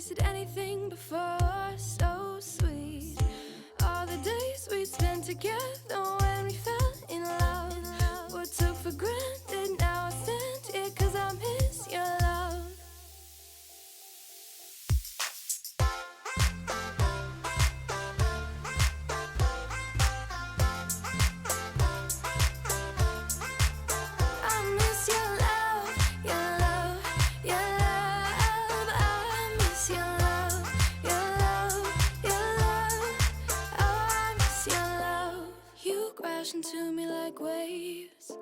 tasted anything before. So sweet. All the days we spent together when we fell in love. What took for granted, now I stand here 'cause I miss your love. To me like waves.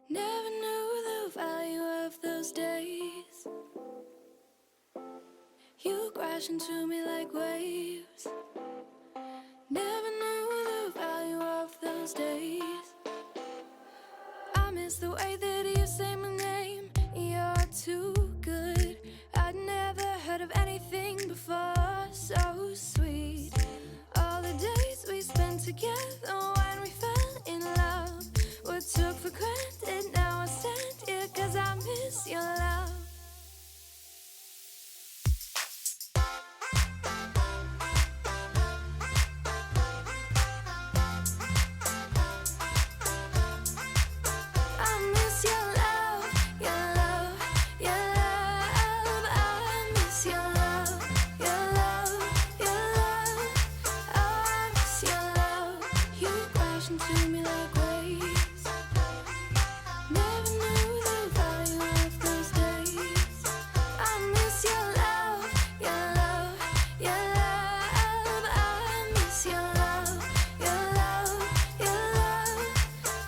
Never knew the value of those days. You crash into me like waves. Never knew the value of those days. I miss the way that you say my name. You're too good. I'd never heard of anything before. So sweet. All the days we spent together when we fell in love. What took for granted, now I stand here 'cause I miss your love. I miss your love, your love, your love. I miss your love, your love, your love. I miss your love. You crash into me like waves. Never knew the value of those days. I miss your love, your love, your love. I miss your love, your love, your love.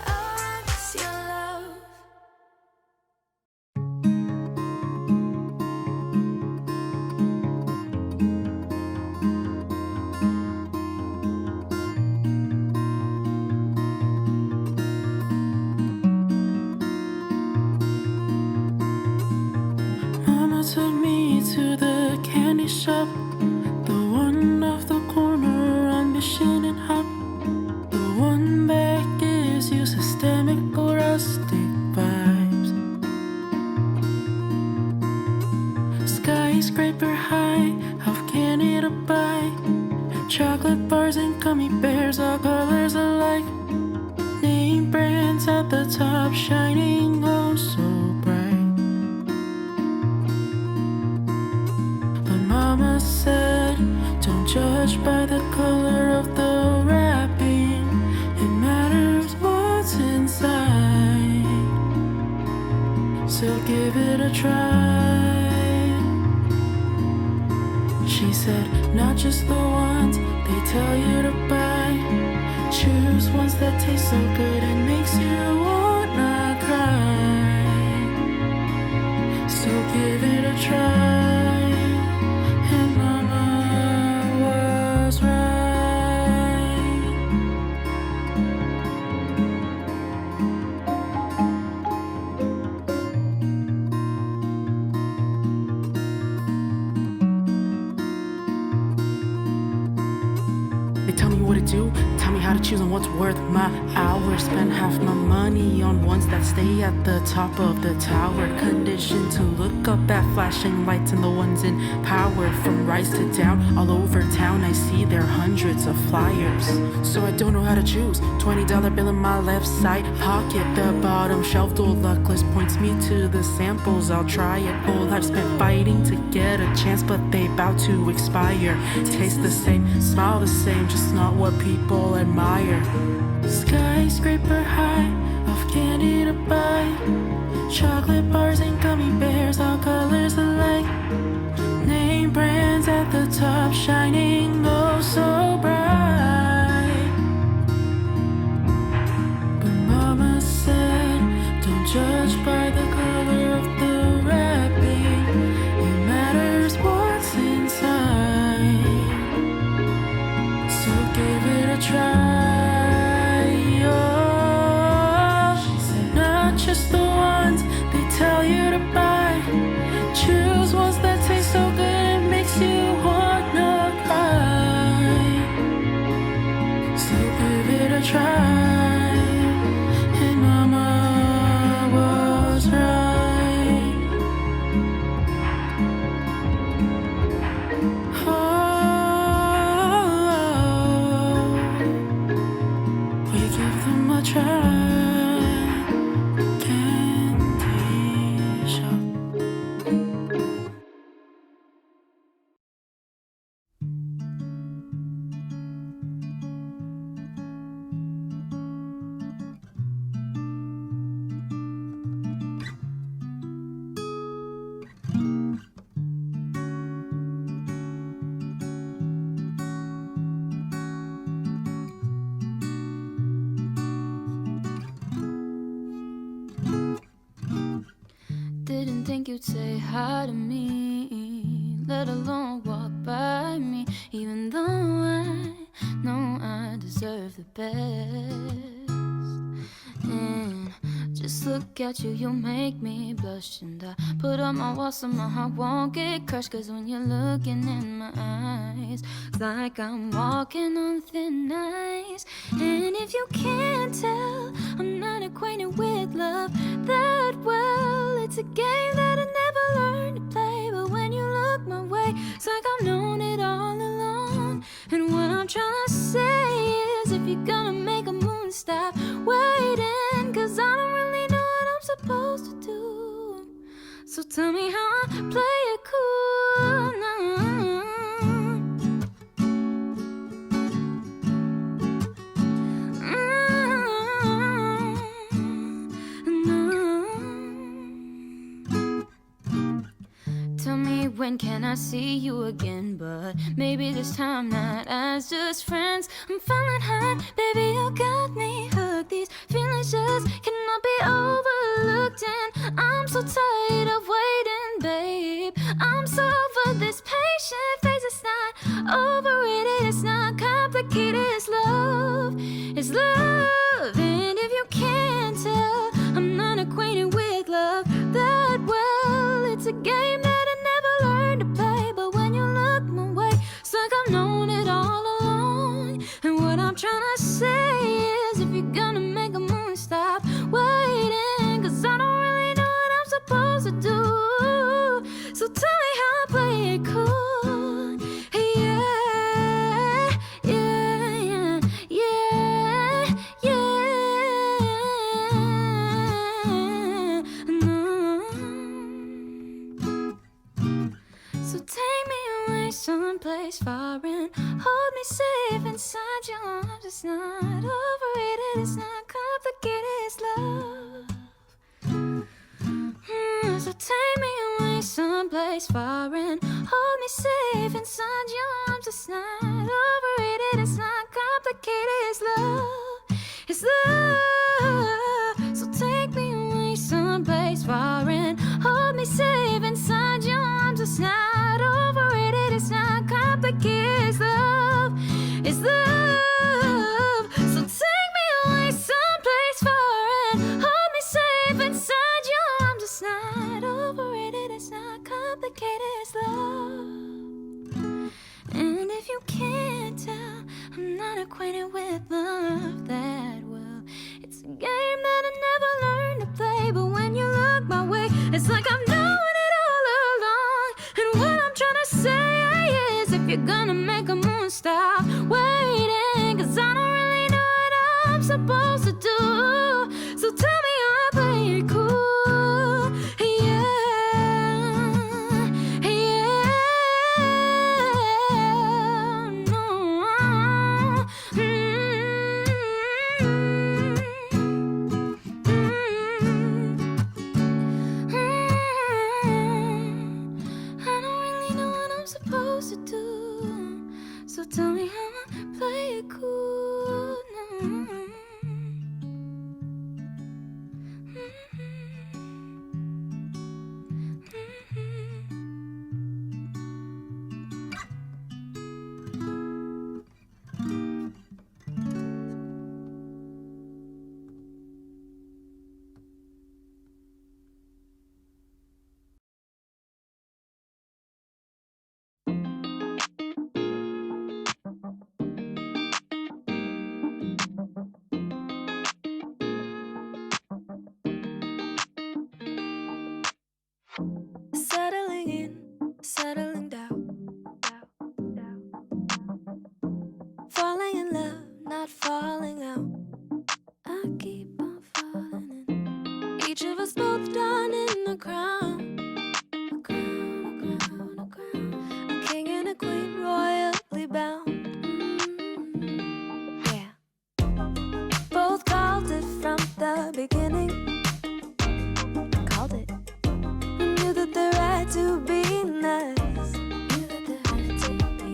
I miss your love. Mama took me to the candy shop, the one off the corner on Mission and Hop, the one that gives you systemic or rustic vibes. Skyscraper high, half candy to buy, chocolate bars and gummy bears, all colors alike. Name brands at the top, shining oh so bright. But Mama said, don't judge by the color of the wrapping. It matters what's inside. So give it a try. She said, not just the ones they tell you to buy. Choose ones that taste so good it makes you wanna cry. So give it a try. And Mama was right. They tell me what to do, tell me how to choose on what's worth my hours. Spend half my money on ones that stay at the top of the tower. Conditioned to look up at flashing lights and the ones in power. From rise to down, all over town I see there hundreds of flyers. So I don't know how to choose. $20 bill in my left side pocket. The bottom shelf, the luck list points me to the samples. I'll try it. Whole life spent fighting to get a chance, but they bout to expire. Taste the same, smile the same, just not what people admire. Skyscraper high, of candy to buy, chocolate bars and gummy bears, all colors alike. Name brands at the top, shining oh so bright. But Mama said, don't judge by the color of the wrapping. It matters what's inside. So give it a try. Just the ones they tell you to buy. Choose ones that taste so good it makes you wanna cry. So give it a try. And Mama was right. didn't think you'd say hi to me, let alone walk by me, even though I know I deserve the best. And just look at you, you make me blush. And I put up my wall so my heart won't get crushed. Cause when you're looking in my eyes, it's like I'm walking on thin ice. And if you can't tell, I'm not acquainted with love that well. It's a game that I never learned to play. But when you look my way, it's like I've known it all along. And what I'm trying to say is, if you're gonna make a move, stop waiting. Cause I don't really know what I'm supposed to do. So tell me how I play it cool now. Tell me when can I see you again, but maybe this time not as just friends. I'm feeling hot, baby, you got me hooked. These feelings just cannot be overlooked, and I'm so tired of waiting, babe. I'm so over this patient phase. It's not overrated, it's not complicated. It's love, it's love. And if you can't tell, I'm not acquainted with love that well. It's a game that I never learned to play. But when you look my way, it's like I've known it all along. And what I'm trying to say is, if you're gonna make a move, stop waiting. Cause I don't really know what I'm supposed to do. So tell me how I play it cool. Yeah, yeah, yeah, yeah, yeah. No. So take me away someplace foreign. Hold me safe inside your arms. It's not overrated, it's not complicated, it's love. So take me away someplace foreign. Hold me safe inside your arms. It's not overrated, it's not complicated, it's love. It's love. So take me away someplace foreign. Hold me safe inside your arms. It's not overrated, it's not complicated, it's love. It's love. So take me away someplace foreign. Hold me safe inside your arms. It's not overrated, it's not complicated, it's love. And if you can't tell, I'm not acquainted with love that well. It's a game that I never learned to play. But when you look my way, it's like I'm knowing it all along. And what I'm trying to say is, if you're gonna make a move, stop waiting. Cause I don't really know what I'm supposed to do. So tell me how I play it cool. Yeah, yeah, no. I don't really know what I'm supposed to do. So tell me how I play it cool now. Settling in, settling down, falling in love, not falling out. I keep on falling in. Each of us both done in the crown, a crown, a crown, a crown. A king and a queen royally bound. Yeah. Both called it from the beginning. Called it. We knew that the right to be nice. Knew that the right to be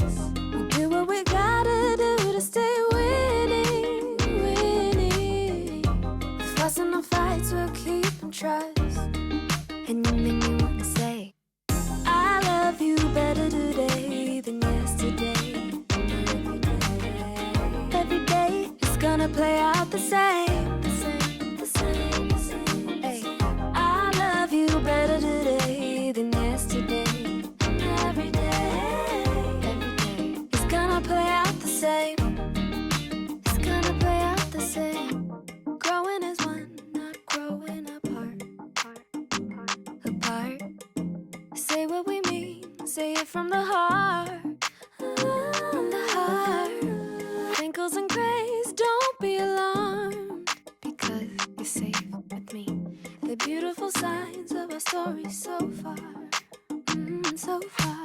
us. We do what we gotta do to stay winning, winning. The fuss and the fights will keep and trust. gonna play out the same, the same, the same, the same. Ay, I love you better today than yesterday. Every day, every day. It's gonna play out the same. It's gonna play out the same. Growing as one, not growing apart, apart. Say what we mean, say it from the heart, from the heart. Wrinkles and grays, don't be alarmed, because you're safe with me. The beautiful signs of our story so far, so far.